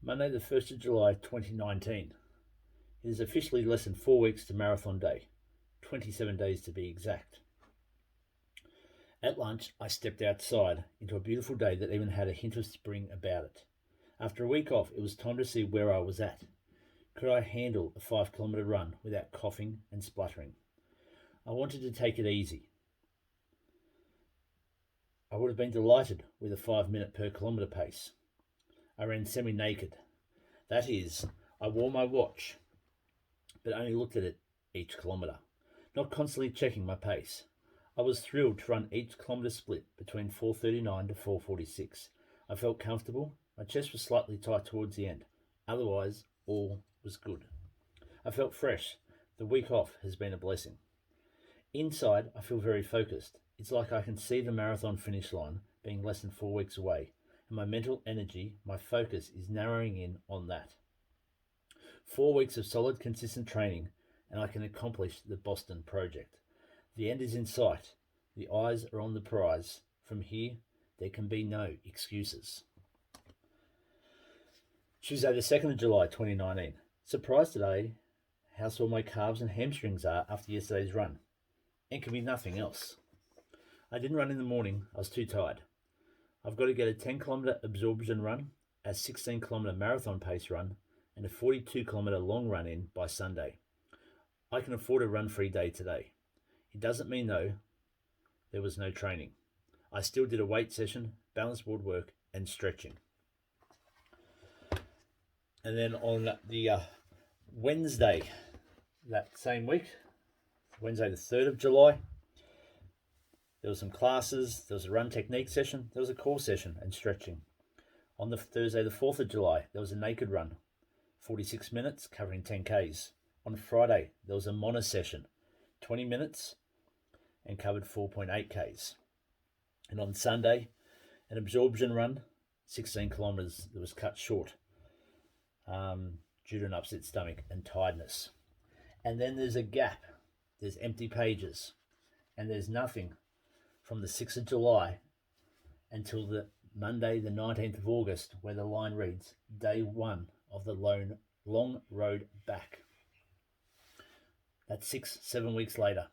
Monday, the 1st of July 2019. It is officially less than 4 weeks to Marathon Day, 27 days to be exact. At lunch, I stepped outside into a beautiful day that even had a hint of spring about it. After a week off, it was time to see where I was at. Could I handle a 5 kilometre run without coughing and spluttering? I wanted to take it easy. I would have been delighted with a 5 minute per kilometre pace. I ran semi-naked. That is, I wore my watch, but only looked at it each kilometre, not constantly checking my pace. I was thrilled to run each kilometre split between 4:39 to 4:46. I felt comfortable. My chest was slightly tight towards the end. Otherwise, all was good. I felt fresh. The week off has been a blessing. Inside, I feel very focused. It's like I can see the marathon finish line being less than 4 weeks away, and my mental energy, my focus is narrowing in on that. 4 weeks of solid, consistent training, and I can accomplish the Boston project. The end is in sight. The eyes are on the prize. From here, there can be no excuses. Tuesday, the 2nd of July, 2019. Surprised today how sore my calves and hamstrings are after yesterday's run. And can be nothing else. I didn't run in the morning. I was too tired. I've got to get a 10 kilometre absorption run, a 16 kilometre marathon pace run, and a 42 kilometre long run in by Sunday. I can afford a run-free day today. It doesn't mean, though, there was no training. I still did a weight session, balance board work, and stretching. And then on the Wednesday, that same week, Wednesday the 3rd of July, there were some classes, there was a run technique session, there was a core session and stretching. On the Thursday the 4th of July, there was a naked run, 46 minutes covering 10 Ks. On Friday, there was a mono session, 20 minutes and covered 4.8 Ks. And on Sunday, an absorption run, 16 kilometres that was cut short due to an upset stomach and tiredness. And then there's a gap. There's empty pages. And there's nothing from the 6th of July until the Monday, the 19th of August, where the line reads, Day 1 of the long road back. That's 7 weeks later.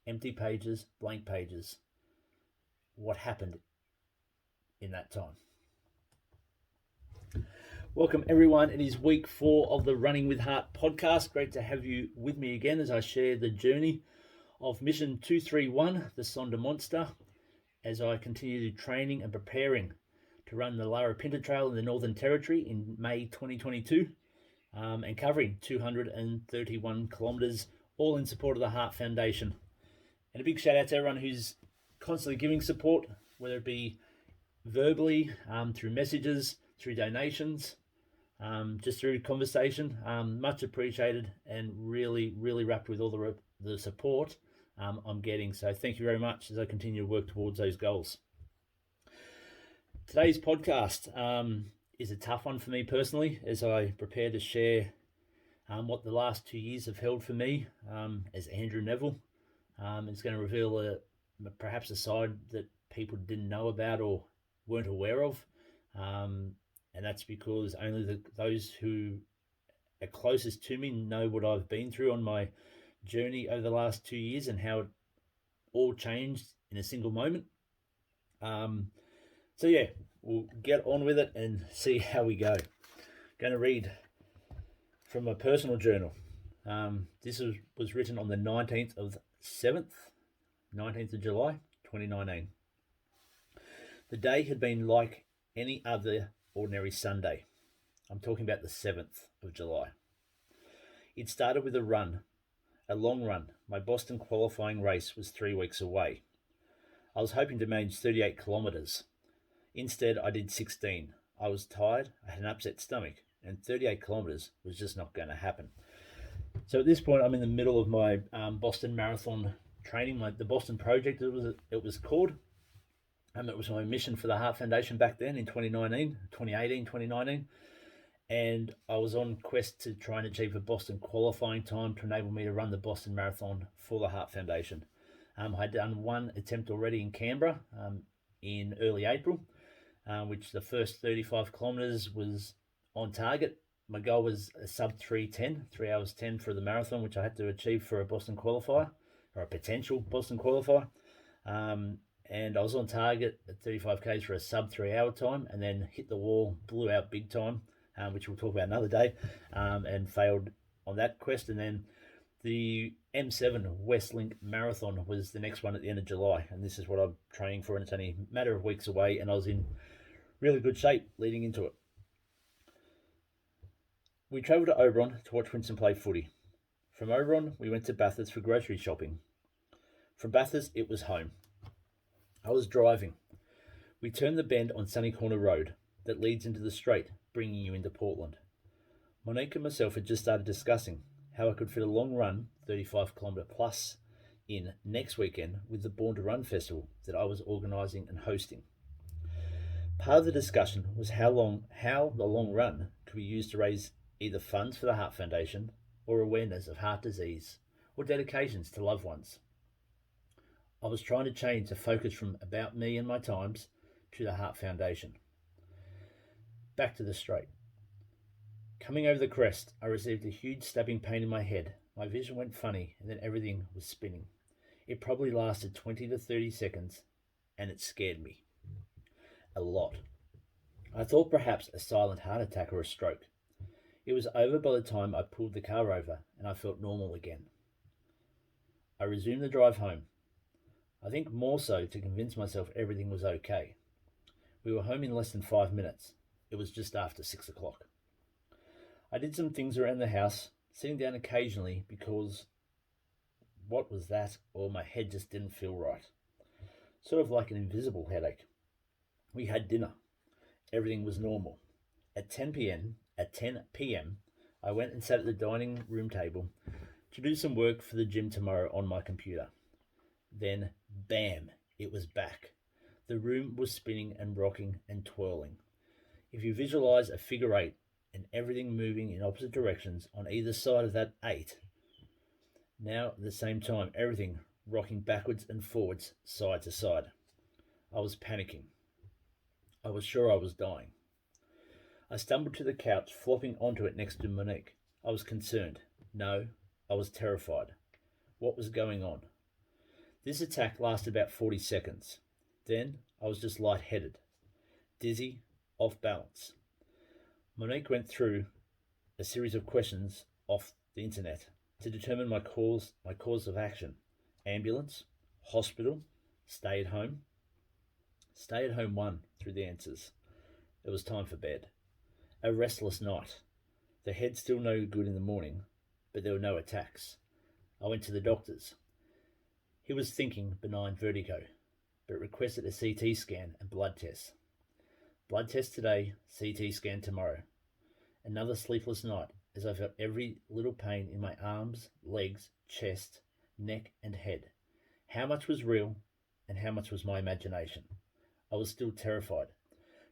Empty pages, blank pages. What happened in that time? Welcome everyone. It is week 4 of the Running with Heart podcast. Great to have you with me again as I share the journey of Mission 231, the Sonda Monster, as I continue training and preparing to run the Lara Pinta Trail in the Northern Territory in May 2022 and covering 231 kilometres, all in support of the Heart Foundation. And a big shout out to everyone who's constantly giving support, whether it be verbally, through messages, through donations, just through conversation. Much appreciated and really, really wrapped with all the support I'm getting. So thank you very much as I continue to work towards those goals. Today's podcast is a tough one for me personally as I prepare to share what the last 2 years have held for me as Andrew Neville. It's going to reveal perhaps a side that people didn't know about or weren't aware of. And that's because only those who are closest to me know what I've been through on my journey over the last 2 years and how it all changed in a single moment. So yeah, we'll get on with it and see how we go. Going to read from my personal journal. This was written on the 19th of July, 2019. The day had been like any other ordinary Sunday. I'm talking about the 7th of July. It started with a run, a long run. My Boston qualifying race was 3 weeks away. I was hoping to manage 38 kilometres. Instead, I did 16. I was tired, I had an upset stomach, and 38 kilometres was just not going to happen. So at this point, I'm in the middle of my Boston Marathon training, the Boston Project, it was called. It was my mission for the Heart Foundation back then in 2019. And I was on quest to try and achieve a Boston qualifying time to enable me to run the Boston Marathon for the Heart Foundation. I'd done one attempt already in Canberra in early April, which the first 35 kilometres was on target. My goal was a sub 3:10, 3 hours 10 for the marathon, which I had to achieve for a Boston qualifier or a potential Boston qualifier. Um, and I was on target at 35 k's for a sub 3 hour time, and then hit the wall, blew out big time, which we'll talk about another day, and failed on that quest. And then the M7 Westlink Marathon was the next one at the end of July, and this is what I'm training for, and it's only a matter of weeks away, and I was in really good shape leading into it. We travelled to Oberon to watch Winston play footy. From Oberon, we went to Bathurst for grocery shopping. From Bathurst, it was home. I was driving. We turned the bend on Sunny Corner Road that leads into the straight, bringing you into Portland. Monique and myself had just started discussing how I could fit a long run, 35-kilometre plus, in next weekend with the Born to Run festival that I was organising and hosting. Part of the discussion was how the long run could be used to raise either funds for the Heart Foundation or awareness of heart disease or dedications to loved ones. I was trying to change the focus from about me and my times to the Heart Foundation. Back to the straight. Coming over the crest, I received a huge stabbing pain in my head. My vision went funny, and then everything was spinning. It probably lasted 20 to 30 seconds, and it scared me a lot. I thought perhaps a silent heart attack or a stroke. It was over by the time I pulled the car over, and I felt normal again. I resumed the drive home. I think more so to convince myself everything was okay. We were home in less than 5 minutes. It was just after 6 o'clock. I did some things around the house, sitting down occasionally because what was that? Or my head just didn't feel right. Sort of like an invisible headache. We had dinner. Everything was normal. At 10 p.m., I went and sat at the dining room table to do some work for the gym tomorrow on my computer. Then, bam, it was back. The room was spinning and rocking and twirling. If you visualize a figure eight and everything moving in opposite directions on either side of that 8, now at the same time, everything rocking backwards and forwards, side to side. I was panicking. I was sure I was dying. I stumbled to the couch, flopping onto it next to Monique. I was concerned. No, I was terrified. What was going on? This attack lasted about 40 seconds. Then I was just lightheaded, dizzy, off balance. Monique went through a series of questions off the internet to determine my cause of action. Ambulance, hospital, stay at home. Stay at home won through the answers. It was time for bed. A restless night. The head still no good in the morning, but there were no attacks. I went to the doctor's. He was thinking benign vertigo, but requested a CT scan and blood test. Blood test today, CT scan tomorrow. Another sleepless night as I felt every little pain in my arms, legs, chest, neck and head. How much was real and how much was my imagination? I was still terrified.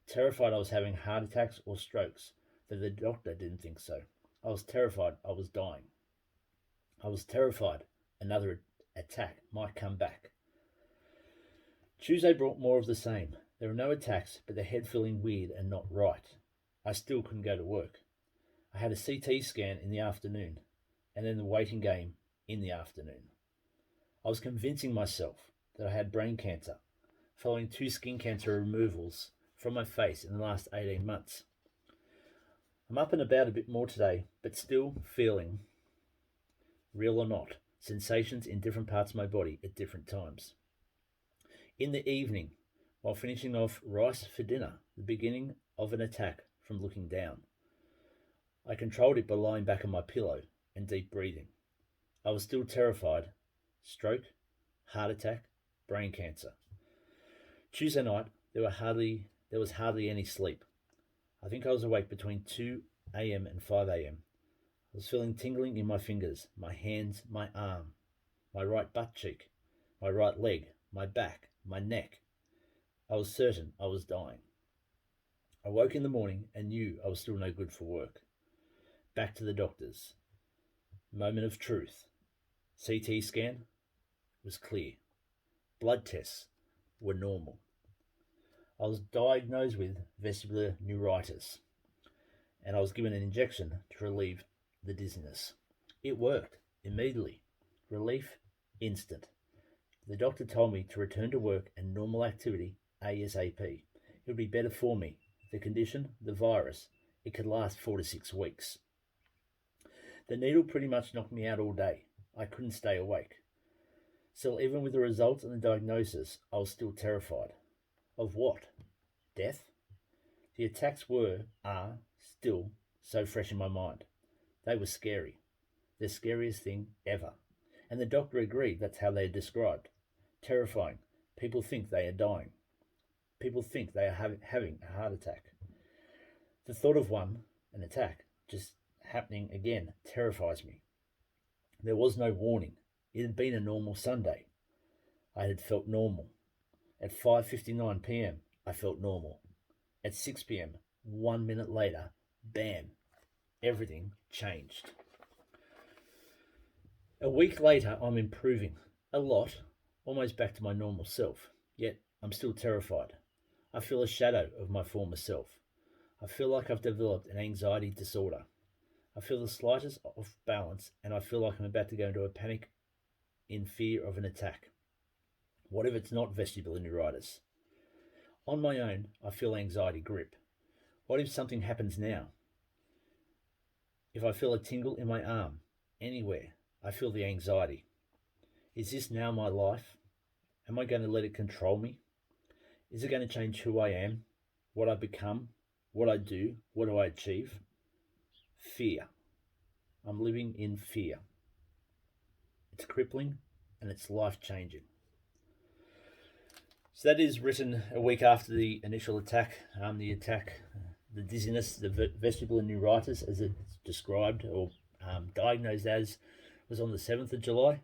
Terrified I was having heart attacks or strokes, though the doctor didn't think so. I was terrified I was dying. I was terrified another attack might come back. Tuesday brought more of the same. There were no attacks, but the head feeling weird and not right. I still couldn't go to work. I had a CT scan in the afternoon, and then the waiting game in the afternoon. I was convincing myself that I had brain cancer, following 2 skin cancer removals from my face in the last 18 months. I'm up and about a bit more today, but still feeling, real or not, sensations in different parts of my body at different times. In the evening, while finishing off rice for dinner, the beginning of an attack from looking down. I controlled it by lying back on my pillow and deep breathing. I was still terrified. Stroke, heart attack, brain cancer. Tuesday night, there was hardly any sleep. I think I was awake between 2 a.m. and 5 a.m. I was feeling tingling in my fingers, my hands, my arm, my right butt cheek, my right leg, my back, my neck. I was certain I was dying. I woke in the morning and knew I was still no good for work. Back to the doctors. Moment of truth. CT scan was clear. Blood tests were normal. I was diagnosed with vestibular neuritis. and I was given an injection to relieve the dizziness. It worked immediately. Relief instant. The doctor told me to return to work and normal activity ASAP. It would be better for me. The condition, the virus, it could last 4 to 6 weeks. The needle pretty much knocked me out all day. I couldn't stay awake. Still, even with the results and the diagnosis, I was still terrified. Of what? Death? The attacks are, still so fresh in my mind. They were scary. The scariest thing ever. And the doctor agreed that's how they are described. Terrifying. People think they are dying. People think they are having a heart attack. The thought of an attack, just happening again, terrifies me. There was no warning. It had been a normal Sunday. I had felt normal. At 5:59 p.m., I felt normal. At 6 p.m., 1 minute later, bam, everything changed. A week later, I'm improving. A lot, almost back to my normal self. Yet, I'm still terrified. I feel a shadow of my former self. I feel like I've developed an anxiety disorder. I feel the slightest off balance, and I feel like I'm about to go into a panic in fear of an attack. What if it's not vestibular neuritis? On my own, I feel anxiety grip. What if something happens now? If I feel a tingle in my arm, anywhere, I feel the anxiety. Is this now my life? Am I going to let it control me? Is it going to change who I am, what I become, what I do, what do I achieve? Fear. I'm living in fear. It's crippling and it's life-changing. So that is written a week after the initial attack. The dizziness, the vestibular neuritis, as it's described or diagnosed as, was on the 7th of July.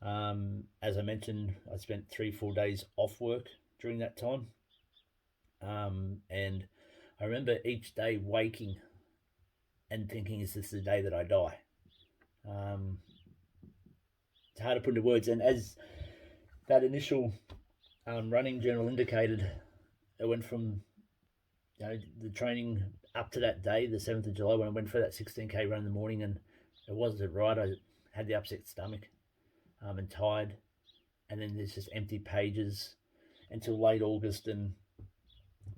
As I mentioned, I spent 3-4 days off work during that time. And I remember each day waking and thinking, is this the day that I die? It's hard to put into words. And as that initial running journal indicated, it went from the training up to that day, the 7th of July, when I went for that 16k run in the morning, and it wasn't right. I had the upset stomach and tired, and then there's just empty pages until late August. And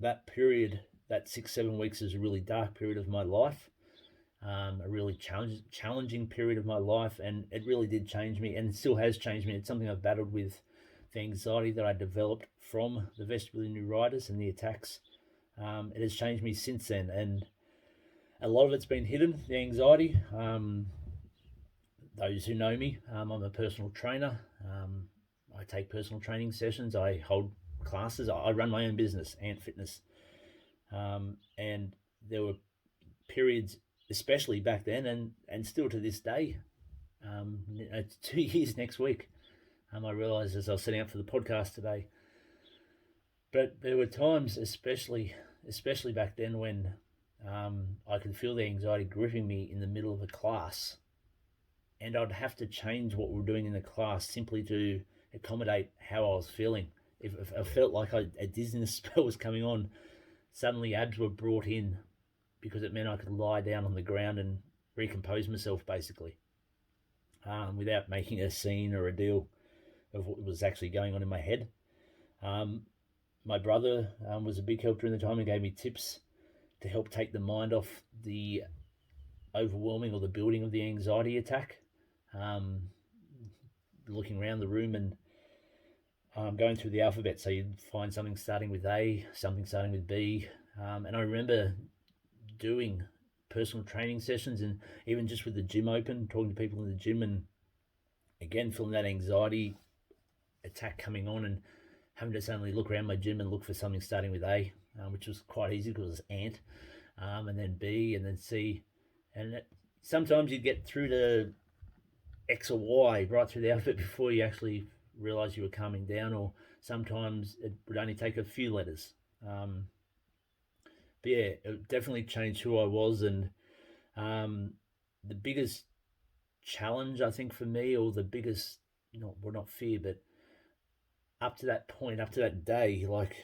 that period, that 6-7 weeks, is a really dark period of my life, a really challenging period of my life, and it really did change me, and still has changed me. It's something I've battled with, the anxiety that I developed from the vestibular neuritis and the attacks. It has changed me since then, and a lot of it's been hidden, the anxiety. Those who know me, I'm a personal trainer. I take personal training sessions. I hold classes. I run my own business, Ant Fitness. And there were periods, especially back then and still to this day, 2 years next week, I realised as I was setting up for the podcast today. But there were times, especially back then, when I could feel the anxiety gripping me in the middle of a class, and I'd have to change what we were doing in the class simply to accommodate how I was feeling. If I felt like a dizziness spell was coming on, suddenly abs were brought in because it meant I could lie down on the ground and recompose myself, basically, without making a scene or a deal of what was actually going on in my head. My brother was a big help during the time and gave me tips to help take the mind off the overwhelming or the building of the anxiety attack. Looking around the room and going through the alphabet. So you'd find something starting with A, something starting with B. And I remember doing personal training sessions, and even just with the gym open, talking to people in the gym, and again, feeling that anxiety attack coming on, and having to suddenly look around my gym and look for something starting with A, which was quite easy because it was Ant, and then B, and then C. And sometimes you'd get through to X or Y right through the alphabet before you actually realize you were calming down, or sometimes it would only take a few letters. But yeah, it definitely changed who I was. And the biggest challenge, I think, for me, or the biggest, not fear, but up to that point, up to that day, like,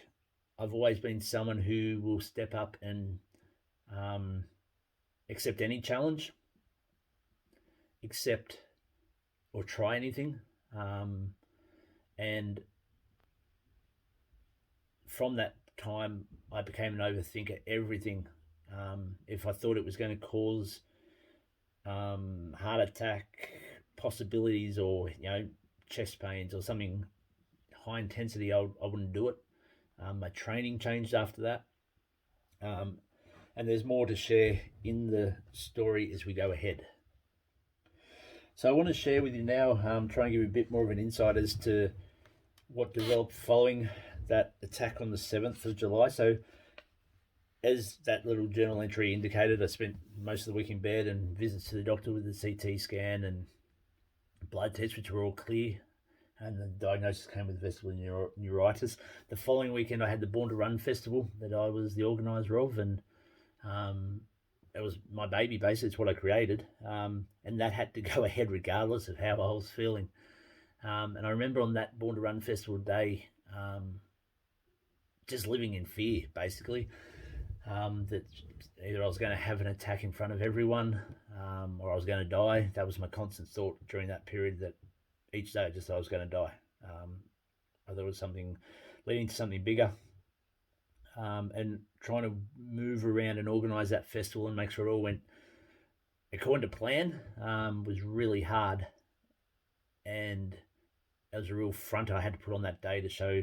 I've always been someone who will step up and accept any challenge, accept or try anything. And from that time, I became an overthinker. Everything. If I thought it was going to cause heart attack possibilities, or chest pains or something high intensity, I wouldn't do it. My training changed after that. And there's more to share in the story as we go ahead. So I want to share with you now, try and give you a bit more of an insight as to what developed following that attack on the 7th of July. So as that little journal entry indicated, I spent most of the week in bed and visits to the doctor with the CT scan and blood tests, which were all clear. And the diagnosis came with vestibular neuritis. The following weekend, I had the Born to Run festival that I was the organizer of, and it was my baby, basically. It's what I created, and that had to go ahead regardless of how I was feeling. And I remember on that Born to Run festival day, just living in fear, basically, that either I was going to have an attack in front of everyone, or I was going to die. That was my constant thought during that period, that each day I just thought I was going to die. Or there was something leading to something bigger. And trying to move around and organise that festival and make sure it all went according to plan was really hard. And it was a real front I had to put on that day to show,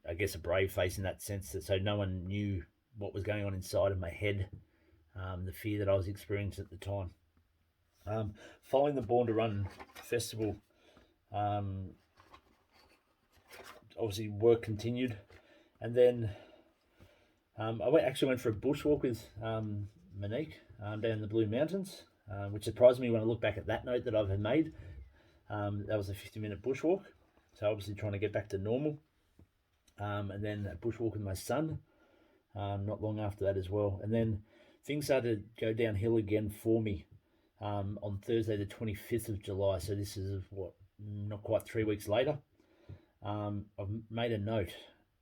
I guess, a brave face in that sense, that so no one knew what was going on inside of my head, the fear that I was experiencing at the time. Following the Born to Run festival, obviously work continued, and then I actually went for a bushwalk with Monique down in the Blue Mountains, which surprised me when I look back at that note that I've made. That was a 50-minute bushwalk, so obviously trying to get back to normal. And then a bushwalk with my son not long after that as well. And then things started to go downhill again for me on Thursday the 25th of July. So this is, not quite 3 weeks later. I've made a note.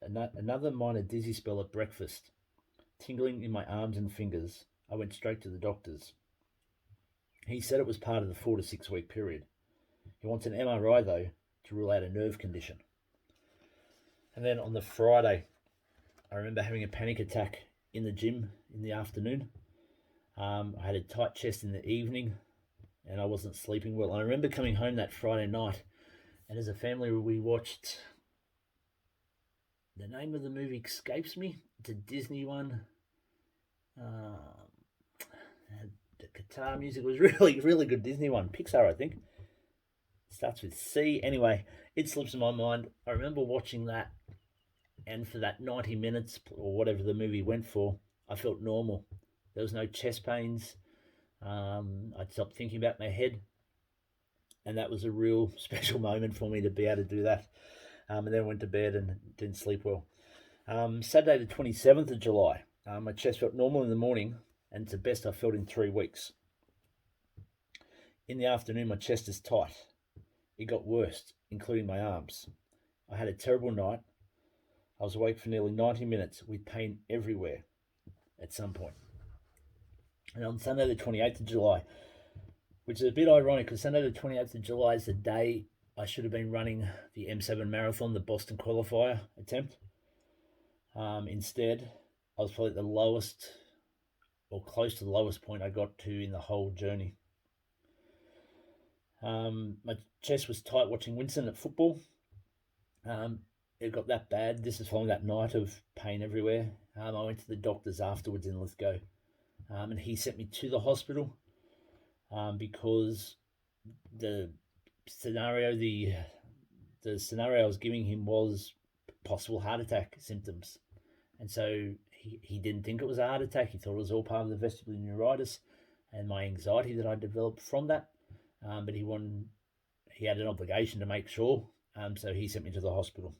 Another minor dizzy spell at breakfast, tingling in my arms and fingers. I went straight to the doctor's. He said it was part of the 4 to 6 week period. He wants an MRI though to rule out a nerve condition. And then on the Friday, I remember having a panic attack in the gym in the afternoon. I had a tight chest in the evening and I wasn't sleeping well. And I remember coming home that Friday night, and as a family we watched, the name of the movie escapes me. It's a Disney one. The guitar music was really, really good. Disney one. Pixar, I think. Starts with C. Anyway, it slips in my mind. I remember watching that, and for that 90 minutes or whatever the movie went for, I felt normal. There was no chest pains. I'd stopped thinking about my head, and that was a real special moment for me to be able to do that. And then went to bed and didn't sleep well. Saturday the 27th of July, my chest felt normal in the morning, and it's the best I've felt in 3 weeks. In the afternoon, my chest is tight. It got worse, including my arms. I had a terrible night. I was awake for nearly 90 minutes with pain everywhere at some point. And on Sunday the 28th of July, which is a bit ironic because Sunday the 28th of July is the day I should have been running the M7 marathon, the Boston qualifier attempt. Instead, I was probably at the lowest, or close to the lowest point I got to in the whole journey. My chest was tight watching Winston at football. It got that bad. This is following that night of pain everywhere. I went to the doctor's afterwards in Lithgow, and he sent me to the hospital because the scenario I was giving him was possible heart attack symptoms, and so he didn't think it was a heart attack. He thought it was all part of the vestibular neuritis and my anxiety that I developed from that. But he had an obligation to make sure, so he sent me to the hospital.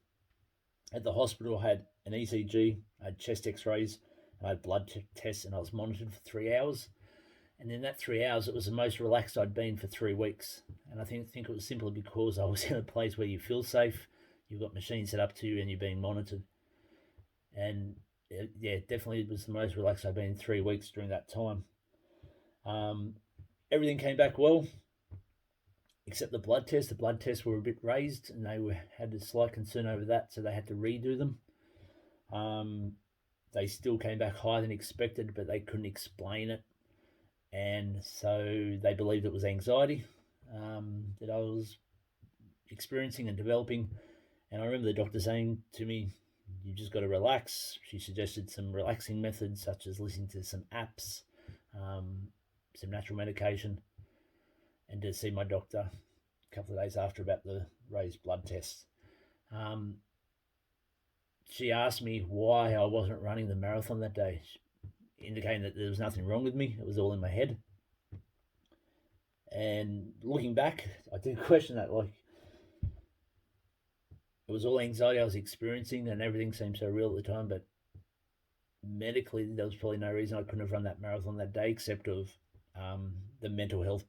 At the hospital, I had an ECG, I had chest x-rays, and I had blood tests, and I was monitored for 3 hours. And in that 3 hours, it was the most relaxed I'd been for 3 weeks. And I think it was simply because I was in a place where you feel safe, you've got machines set up to you, and you're being monitored. And yeah, definitely it was the most relaxed I've been in 3 weeks during that time. Um, Everything came back well, except the blood test. The blood tests were a bit raised, and had a slight concern over that, so they had to redo them. Um, they still came back higher than expected, but they couldn't explain it, and so they believed it was anxiety that I was experiencing and developing. And I remember the doctor saying to me, "You just got to relax." She suggested some relaxing methods, such as listening to some apps, um, some natural medication, and to see my doctor a couple of days after about the raised blood tests. Um, she asked me why I wasn't running the marathon that day, indicating that there was nothing wrong with me. It was all in my head. And looking back, I did question that. Like, it was all anxiety I was experiencing, and everything seemed so real at the time. But medically, there was probably no reason I couldn't have run that marathon that day, except of the mental health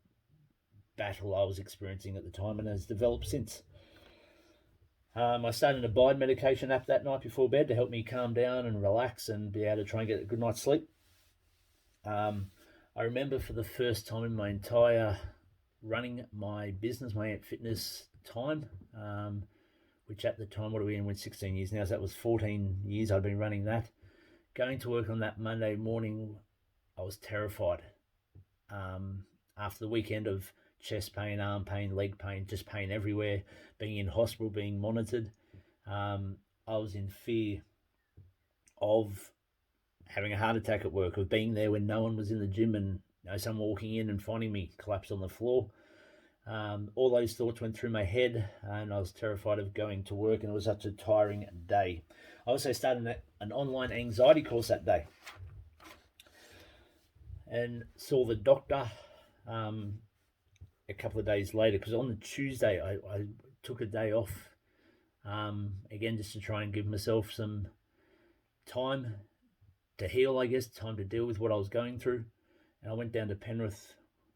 battle I was experiencing at the time, and has developed since. I started an Abide medication app that night before bed to help me calm down and relax and be able to try and get a good night's sleep. I remember for the first time in my entire running my business, my Ant Fitness time, which at the time, what are we in, with 16 years now, so that was 14 years I'd been running that. Going to work on that Monday morning, I was terrified. After the weekend of chest pain, arm pain, leg pain, just pain everywhere, being in hospital, being monitored, I was in fear of having a heart attack at work, of being there when no one was in the gym and someone walking in and finding me collapsed on the floor. All those thoughts went through my head, and I was terrified of going to work, and it was such a tiring day. I also started an online anxiety course that day and saw the doctor a couple of days later, because on the Tuesday I took a day off, again, just to try and give myself some time to heal, I guess, time to deal with what I was going through. And I went down to Penrith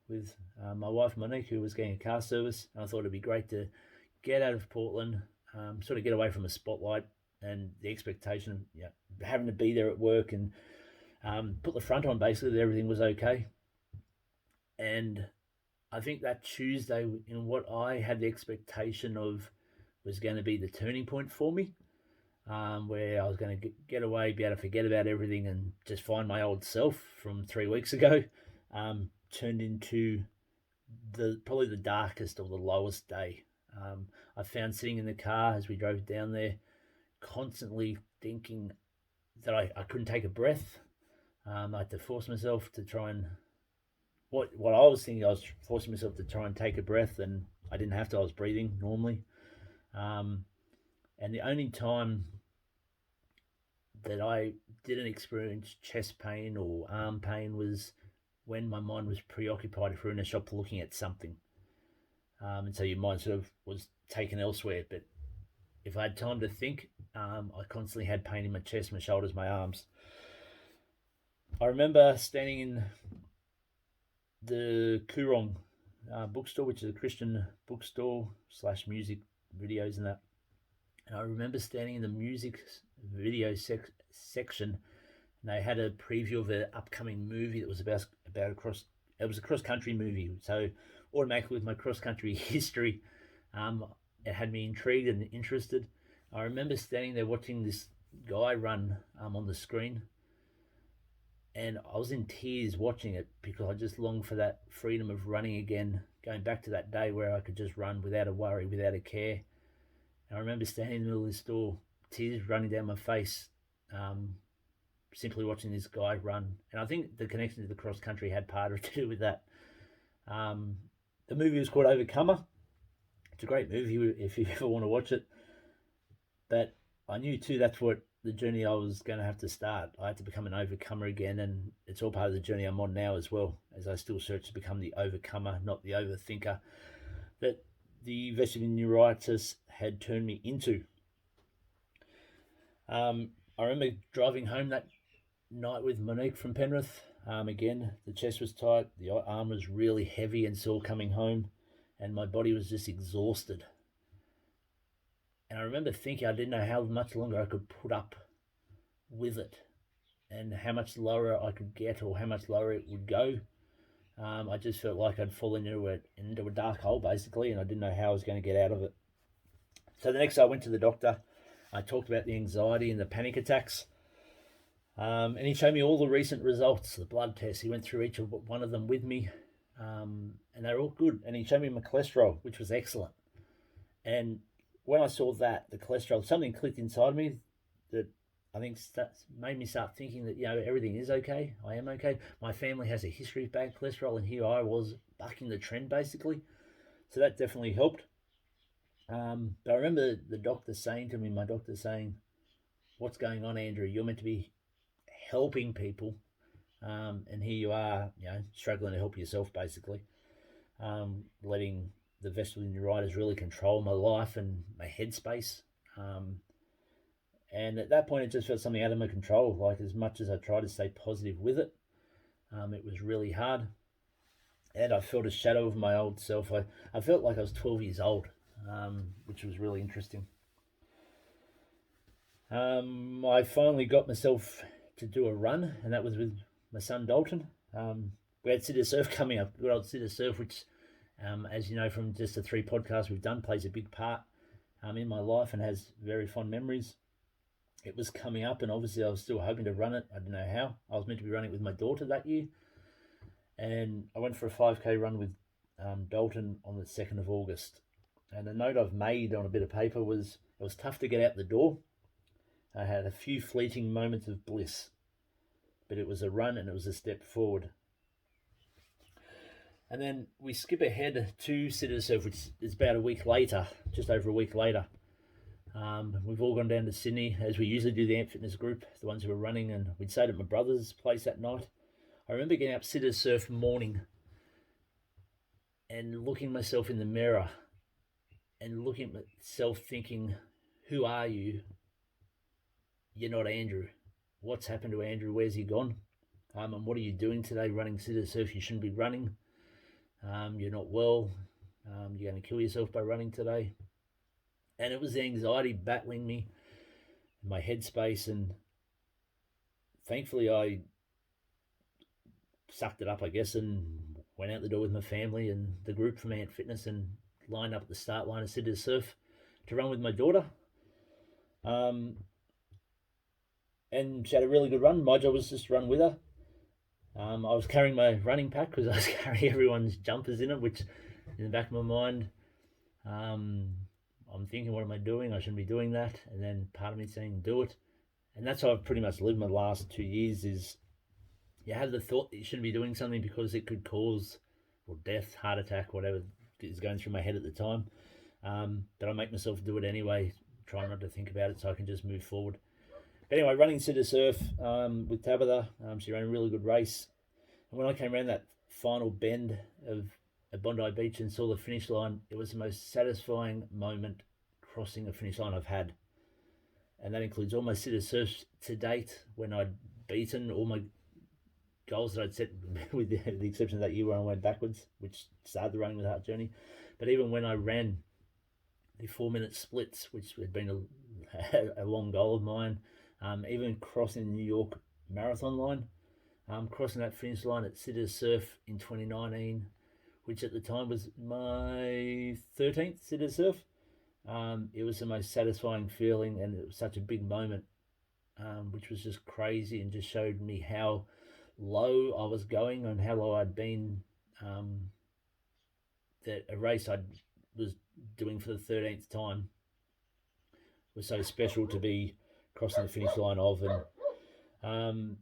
with my wife Monique, who was getting a car service, and I thought it'd be great to get out of Portland, sort of get away from the spotlight and the expectation of having to be there at work, and put the front on, basically, that everything was okay. And I think that Tuesday, in what I had the expectation of, was going to be the turning point for me, where I was going to get away, be able to forget about everything and just find my old self from 3 weeks ago, turned into probably the darkest or the lowest day. I found sitting in the car as we drove down there, constantly thinking that I couldn't take a breath. I had to force myself to try and what I was thinking. I was forcing myself to try and take a breath, and I didn't have to. I was breathing normally. And the only time that I didn't experience chest pain or arm pain was when my mind was preoccupied if we were in a shop looking at something. And so your mind sort of was taken elsewhere. But if I had time to think, I constantly had pain in my chest, my shoulders, my arms. I remember standing in the Coorong bookstore, which is a Christian bookstore / music videos and that. And I remember standing in the music video section, and they had a preview of an upcoming movie that was about it was a cross country movie. So automatically, with my cross country history, it had me intrigued and interested. I remember standing there watching this guy run on the screen, and I was in tears watching it, because I just longed for that freedom of running again, going back to that day where I could just run without a worry, without a care. And I remember standing in the middle of the store, tears running down my face, simply watching this guy run. And I think the connection to the cross country had part of it to do with that. The movie was called Overcomer. It's a great movie if you ever want to watch it. But I knew too that's what the journey I was going to have to start. I had to become an overcomer again, and it's all part of the journey I'm on now as well, as I still search to become the overcomer, not the overthinker that the vestibular neuritis had turned me into. I remember driving home that night with Monique from Penrith. Again, the chest was tight, the arm was really heavy and sore coming home, and my body was just exhausted. And I remember thinking I didn't know how much longer I could put up with it, and how much lower I could get, or how much lower it would go. I just felt like I'd fallen into a dark hole, basically, and I didn't know how I was going to get out of it. So the next day I went to the doctor. I talked about the anxiety and the panic attacks. And he showed me all the recent results, the blood tests. He went through each one of them with me, and they're all good. And he showed me my cholesterol, which was excellent. And when I saw that, the cholesterol, something clicked inside me that I think made me start thinking that, everything is okay. I am okay. My family has a history of bad cholesterol, and here I was bucking the trend, basically. So that definitely helped. But I remember my doctor saying, "What's going on, Andrew? You're meant to be helping people, and here you are, struggling to help yourself, basically, letting the vestal neuritis really control my life and my headspace." And at that point, it just felt something out of my control. Like, as much as I tried to stay positive with it, it was really hard. And I felt a shadow of my old self. I felt like I was 12 years old, which was really interesting. I finally got myself to do a run, and that was with my son Dalton. We had Sitter Surf coming up, good old Sitter Surf, which, as you know from just the 3 podcasts we've done, plays a big part in my life and has very fond memories. It was coming up, and obviously I was still hoping to run it. I didn't know how. I was meant to be running it with my daughter that year, and I went for a 5K run with Dalton on the 2nd of August. And the note I've made on a bit of paper was, it was tough to get out the door. I had a few fleeting moments of bliss, but it was a run and it was a step forward. And then we skip ahead to Sitter Surf, which is about a week later, just over a week later. We've all gone down to Sydney, as we usually do, the Ant Fitness group, the ones who were running, and we'd stayed at my brother's place that night. I remember getting up Sitter Surf morning and looking myself in the mirror and looking at myself thinking, who are you? You're not Andrew. What's happened to Andrew? Where's he gone? And what are you doing today running Sitter Surf? You shouldn't be running. You're not well. You're going to kill yourself by running today. And it was the anxiety battling me in my headspace, and thankfully I sucked it up, I guess, and went out the door with my family and the group from Ant Fitness and lined up at the start line of Sitter Surf to run with my daughter. And she had a really good run. My job was just to run with her. I was carrying my running pack because I was carrying everyone's jumpers in it, which in the back of my mind, I'm thinking, what am I doing? I shouldn't be doing that. And then part of me saying, do it. And that's how I've pretty much lived my last 2 years, is you have the thought that you shouldn't be doing something because it could cause death, heart attack, whatever is going through my head at the time. But I make myself do it anyway, try not to think about it so I can just move forward. But anyway, running Sitter Surf with Tabitha, she ran a really good race. And when I came around that final bend of Bondi Beach and saw the finish line, it was the most satisfying moment crossing a finish line I've had. And that includes all my Sitter Surfs to date, when I'd beaten all my goals that I'd set, with the exception of that year when I went backwards, which started the Running with Heart journey. But even when I ran the 4-minute splits, which had been a long goal of mine, even crossing the New York Marathon line, crossing that finish line at Sitter Surf in 2019, which at the time was my 13th Sitter Surf. It was the most satisfying feeling, and it was such a big moment, which was just crazy and just showed me how low I was going and how low I'd been. That a race I was doing for the 13th time was so special to be crossing the finish line of. And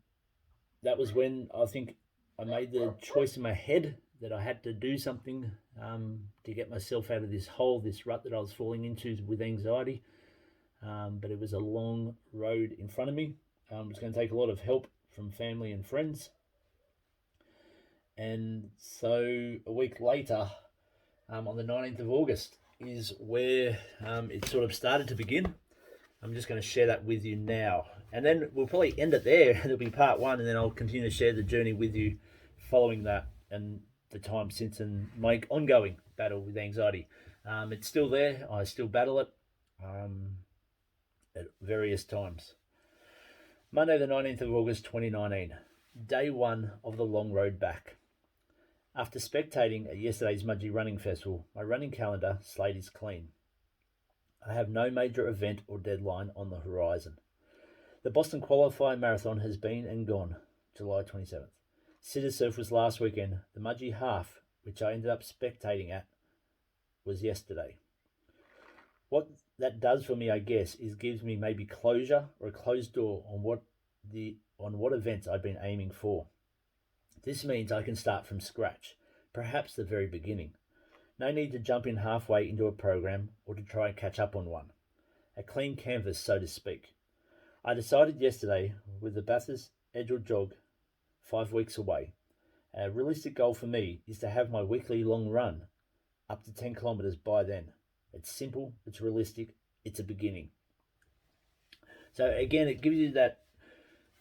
that was when I think I made the choice in my head that I had to do something to get myself out of this hole, this rut that I was falling into with anxiety. But it was a long road in front of me. It was going to take a lot of help from family and friends. And so a week later, on the 19th of August, is where it sort of started to begin. I'm just going to share that with you now. And then we'll probably end it there. There'll be part 1, and then I'll continue to share the journey with you following that and the time since and my ongoing battle with anxiety. It's still there. I still battle it at various times. Monday the 19th of August 2019, day 1 of the long road back. After spectating at yesterday's Mudgee Running Festival, my running calendar slate is clean. I have no major event or deadline on the horizon. The Boston Qualifier Marathon has been and gone, July 27th. Sitter Surf was last weekend. The Mudgee Half, which I ended up spectating at, was yesterday. What that does for me, I guess, is gives me maybe closure or a closed door on what events I've been aiming for. This means I can start from scratch, perhaps the very beginning. No need to jump in halfway into a program or to try and catch up on one. A clean canvas, so to speak. I decided yesterday, with the Bathurst Edgell Jog 5 weeks away, a realistic goal for me is to have my weekly long run up to 10 kilometres by then. It's simple, it's realistic, it's a beginning. So again, it gives you that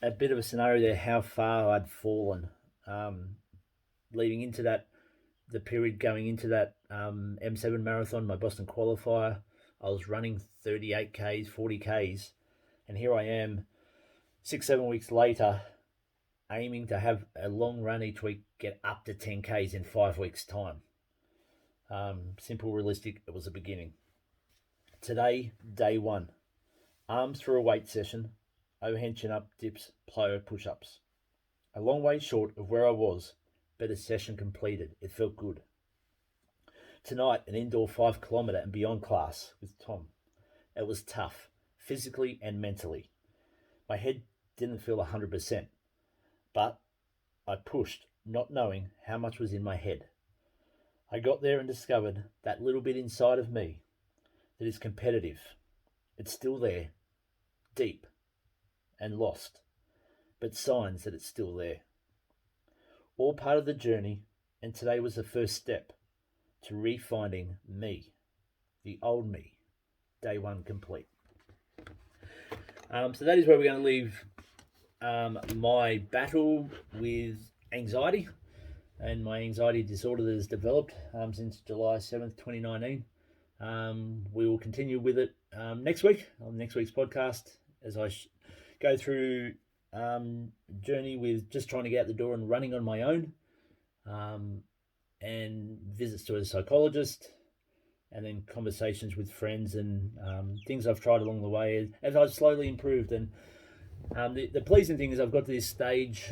a bit of a scenario there how far I'd fallen leading into that, the period going into that M7 marathon, my Boston qualifier. I was running 38 Ks, 40 Ks, and here I am 6-7 weeks later aiming to have a long run each week, get up to 10 Ks in 5 weeks time. Simple, realistic, it was a beginning. Today, day one. Arms for a weight session, overhand chin-up, dips, plyo push-ups. A long way short of where I was, but a session completed. It felt good. Tonight, an indoor 5 kilometre and beyond class with Tom. It was tough, physically and mentally. My head didn't feel 100%, but I pushed, not knowing how much was in my head. I got there and discovered that little bit inside of me that is competitive. It's still there, deep and lost, but signs that it's still there. All part of the journey, and today was the first step to refinding me, the old me, day one complete. So that is where we're going to leave my battle with anxiety and my anxiety disorder that has developed since July 7th, 2019. We will continue with it next week on next week's podcast as I go through journey with just trying to get out the door and running on my own, and visits to a psychologist, and then conversations with friends and things I've tried along the way as I've slowly improved. And the pleasing thing is I've got to this stage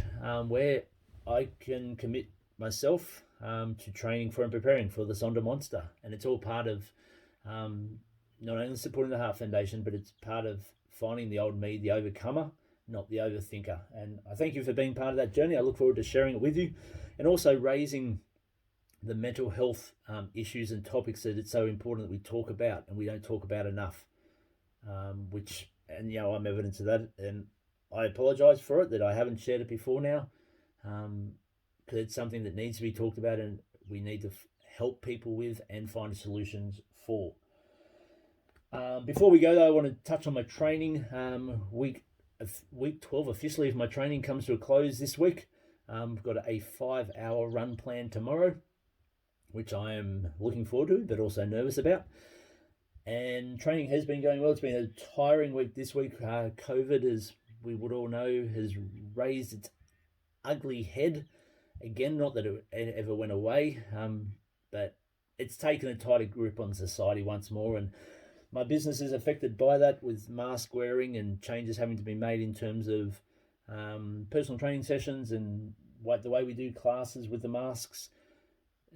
where I can commit myself to training for and preparing for the Sonda Monster, and it's all part of not only supporting the Heart Foundation, but it's part of finding the old me, the overcomer, not the overthinker. And I thank you for being part of that journey. I look forward to sharing it with you, and also raising the mental health issues and topics that it's so important that we talk about and we don't talk about enough, I'm evidence of that, and I apologize for it that I haven't shared it before now, because it's something that needs to be talked about and we need to help people with and find solutions for. Before we go though, I want to touch on my training. Week 12 officially of my training comes to a close this week. I've got a 5-hour run plan tomorrow, which I am looking forward to, but also nervous about. And training has been going well. It's been a tiring week this week. COVID, as we would all know, has raised its ugly head. Again, not that it ever went away, but it's taken a tighter grip on society once more. And my business is affected by that, with mask wearing and changes having to be made in terms of personal training sessions and the way we do classes with the masks,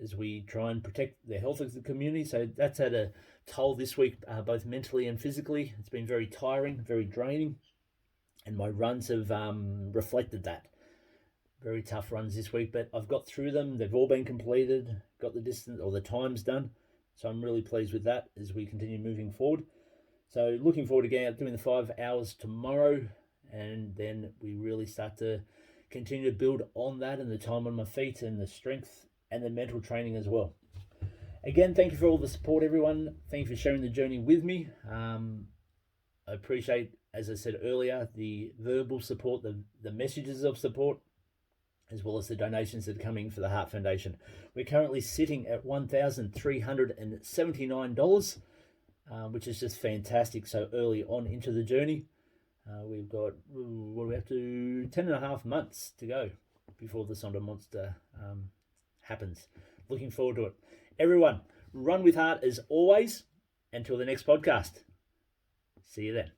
as we try and protect the health of the community. So that's had a toll this week, both mentally and physically. It's been very tiring, very draining, and my runs have reflected that. Very tough runs this week, but I've got through them. They've all been completed, got the distance or the times done. So I'm really pleased with that as we continue moving forward. So looking forward to getting out doing the 5 hours tomorrow, and then we really start to continue to build on that and the time on my feet and the strength and the mental training as well. Again, thank you for all the support, everyone. Thank you for sharing the journey with me. I appreciate, as I said earlier, the verbal support, the messages of support, as well as the donations that are coming for the Heart Foundation. We're currently sitting at $1,379, which is just fantastic so early on into the journey. We've got, 10.5 months to go before the Sonda Monster happens. Looking forward to it. Everyone, run with heart as always. Until the next podcast. See you then.